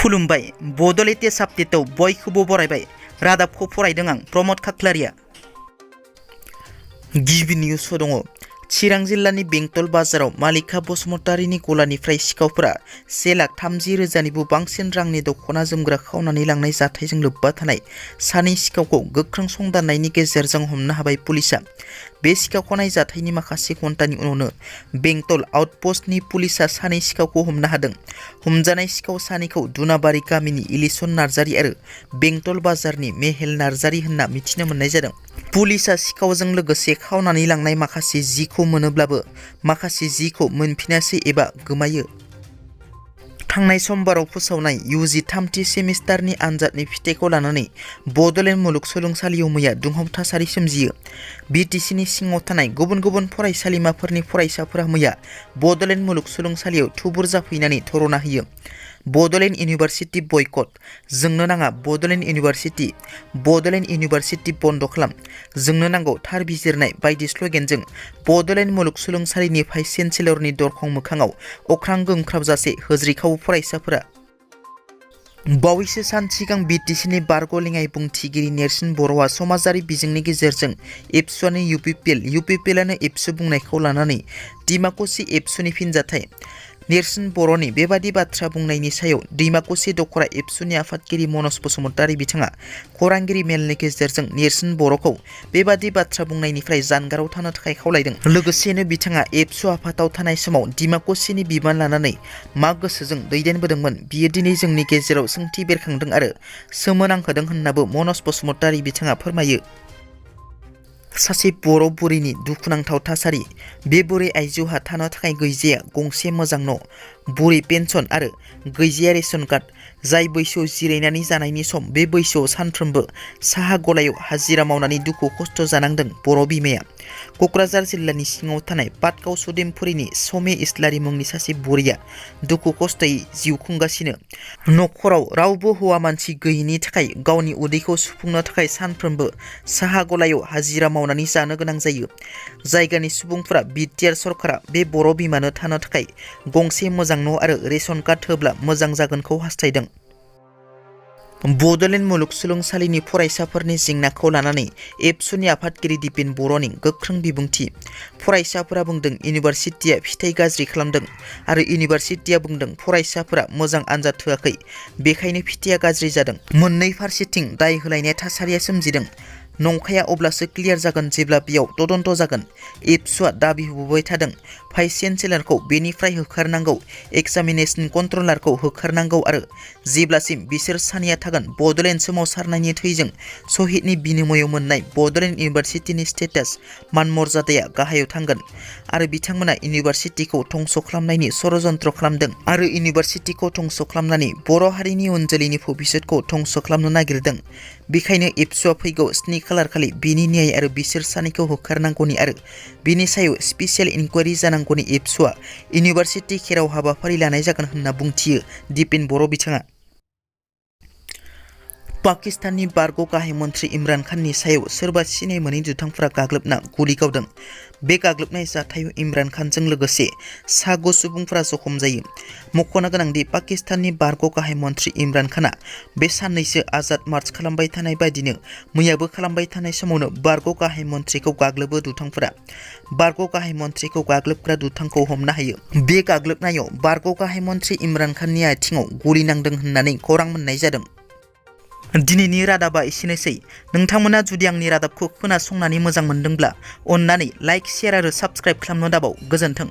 खुलुमबाय बड'लेण्ड आपडेटआव बयखौबो बरायबाय। रादाबखौ फरायदों आं प्रमद खाख्लारिया। गिबि निउसआव दङ। चिरां जिल्लानि बेंटल बाजाराव मालिका बसुमतारीनि गलानिफ्राय सिखावफोरा 1,30,000निबो बांसिन रांनि दख'ना जोमग्रा खावनानै लांनाय जाथायजों लोब्बा थानाय सानै सिखावखौ गोख्रों संदाननायनि गेजेरजों हमनो हाबाय पुलिसआ। बे सिखाव खावनाय जाथायनि माखासे घन्टानि उनावनो बेंटल आउटपस्टनि पुलिसआ सानै सिखावखौ हमनो हादों। हमजानाय सिखाव सानैखौ दुनाबारि गामिनि इलिसन नार्जारी आरो बेंटल बाजारनि मेहेल नार्जारी होनना मिथिनो मोननाय जादों। पुलिसआ सिखावजों लोगोसे खावनानै लांनाय माखासे जिखौ मोनोब्लाबो माखासे जिखौ मोनफिनासै एबा गोमायो। थांनाय समबाराव फोसावनाय UG थामथि सेमिस्टारनि आनजादनि फिथाइखौ लानानै बड'लेण्ड मुलुगसोलोंसालियाव मैया दुंहाव थासारि सोमजियो। BTCनि सिङाव थानाय गुबुन गुबुन फरायसालिमाफोरनि फरायसाफोरा मैया बड'लेण्ड मुलुगसोलोंसालियाव थुबुर जाफैनानै धरना होयो। बड'लेण्ड इउनिभारसिटि बयकट, जोंनो नाङा बड'लेण्ड इउनिभारसिटि, बड'लेण्ड इउनिभारसिटि बन्द खालाम, जोंनो नांगौ थार बिजिरनाय बायदि स्ल'गेनजों बड'लेण्ड मुलुगसोलोंसालिनि भाइस चेन्सेलरनि दरखं मोखाङाव अख्रां गोमख्राबजासे होज्रिखावो फरायसाफोरा। बावैसो सान सिगां BTCनि बारग' लेङाइ बुंथिगिरि नेर्सोन बर'आ समाजारि बिजोंनि गेजेरजों एबसुआनो UPPLआनो एबसु बुंनायखौ लानानै डिमाकुसि एबसुनि फिनजाथाय। नेर्सोन बर'नि बेबादि बाथ्रा बुंनायनि सायाव डिमाकुसि दख'रा एबसुनि आफादगिरि मनज बसुमतारी बिथाङा खौरांगिरि मेलनि गेजेरजों नेर्सोन बर'खौ बेबादि बाथ्रा बुंनायनिफ्राय जानगाराव थानो थाखाय खावलायदों। लोगोसेनो बिथाङा एबसु आफादाव थानाय समाव डिमाकुसिनि बिबान लानानै मा गोसोजों दैदेनबोदोंमोन बियो दिनै जोंनि गेजेराव सोंथि बेरखांदों आरो सोमोनांहोदों होननाबो मनज बसुमतारी बिथाङा फोरमायो। सासे बर' बुरैनि दुखुनांथाव थासारि। बे बुरै आइजोहा थानो थाखाय गैजाया गंसे मोजां न', बुरै पेन्सन आरो गैजाया रेशन कार्ड। जाय बैसोआव जिरायनानै जानायनि सम बे बैसोआव सानफ्रोमबो साहा गलायाव हाजिरा मावनानै दुखु खस्थ' जानांदों बर' बिमाया। क'क्राझार जिल्लानि सिङाव थानाय पाटगाव सुदेमपुरिनि समे इस्लारि मुंनि सासे बुरैया दुखु खस्थ'यै जिउ खुंगासिनो। नखराव रावबो हौवा मानसि गैयिनि थाखाय गावनि उदैखौ सुफुंनो थाखाय सानफ्रोमबो साहा गलायाव हाजिरा मावनानै जानो गोनां जायो। जायगानि सुबुंफोरा बिटिआर सरकारा बे बर' बिमानो थानो थाखाय गंसे मोजां न' आरो रेशन कार्ड होब्ला मोजां जागोनखौ हास्थायदों। बड'लेण्ड मुलुगसोलोंसालिनि फरायसाफोरनि जेंनाखौ लानानै एबसुनि आफादगिरि दिपेन बर'नि गोख्रों बिबुंथि। फरायसाफोरा बुंदों इउनिभारसिटिया फिथाइ गाज्रि खालामदों आरो इउनिभारसिटिया बुंदों फरायसाफोरा मोजां आनजाद होआखै, बेखायनो फिथाइया गाज्रि जादों। मोननै फारसेथिं दाय होलायनाय थासारिया सोमजिदों। नंखाया अब्लासो क्लियार जागोन जेब्ला बेयाव तदन्त जागोन। एबसुआ दाबि होबोबाय थादों भाइस चेन्सेलरखौ बेनिफ्राय होखारनांगौ, एग्जामिनेसन कन्ट्रलारखौ होखारनांगौ आरो जेब्लासिम बिसोर सानैया थागोन बड'लेण्ड सोमावसारनायनि थैजों शहीदनि बिनिमयाव मोननाय बड'लेण्ड इउनिभारसिटिनि स्टेटास मान मर्यादाया गाहायाव थांगोन आरो बिथांमोना इउनिभारसिटिखौ धंस' खालामनायनि षड़यन्त्र खालामदों आरो इउनिभारसिटिखौ धंस' खालामनानै बर' हारिनि उन जोलैनि भबिष्यतखौ धंस' खालामनो नागिरदों। बेखायनो एबसुआ फैगौ 7 खालार खालि बिनि न्याय आरो बिसोर सानैखौ होखारनांगौनि आरो बिनि सायाव स्पेसियेल इनकुवारि जानांगौनि एबसुआ इउनिभारसिटि खेराव हाबाफारि लानाय जागोन होनना बुंथियो दिपेन बर' बिथाङा। पाकिस्ताननि बारग' गाहाय मन्थ्रि इमरान खाननि सायाव सोरबा सिनाय मोनै दुथांफोरा गाग्लोबना गुलि गावदों। बे गाग्लोबनाय जाथायाव इमरान खानजों लोगोसे सा 9 सुबुंफोरा जखम जायो। मख'नो गोनांदि पाकिस्ताननि बारग' गाहाय मन्थ्रि इमरान खानआ बे साननैसो आजाद मार्च खालामबाय थानाय बायदिनो मैयाबो खालामबाय थानाय समावनो बारग' गाहाय मन्थ्रिखौ गाग्लोबो दुथांफोरा। बारग' गाहाय मन्थ्रिखौ गाग्लोबग्रा दुथांखौ हमनो हायो। बे गाग्लोबनायाव बारग' गाहाय मन्थ्रि इमरान खाननि आथिङाव गुलि नांदों होननानै खौरां मोननाय जादों। दिनैनि रादाबा एसेनोसै। नोंथांमोना जुदि आंनि रादाबखौ खोनासंनानै मोजां मोनदोंब्ला अन्नानै लाइक, शेयार आरो साबस्क्राइब खालामनो दाबाव। गोजोन्थों।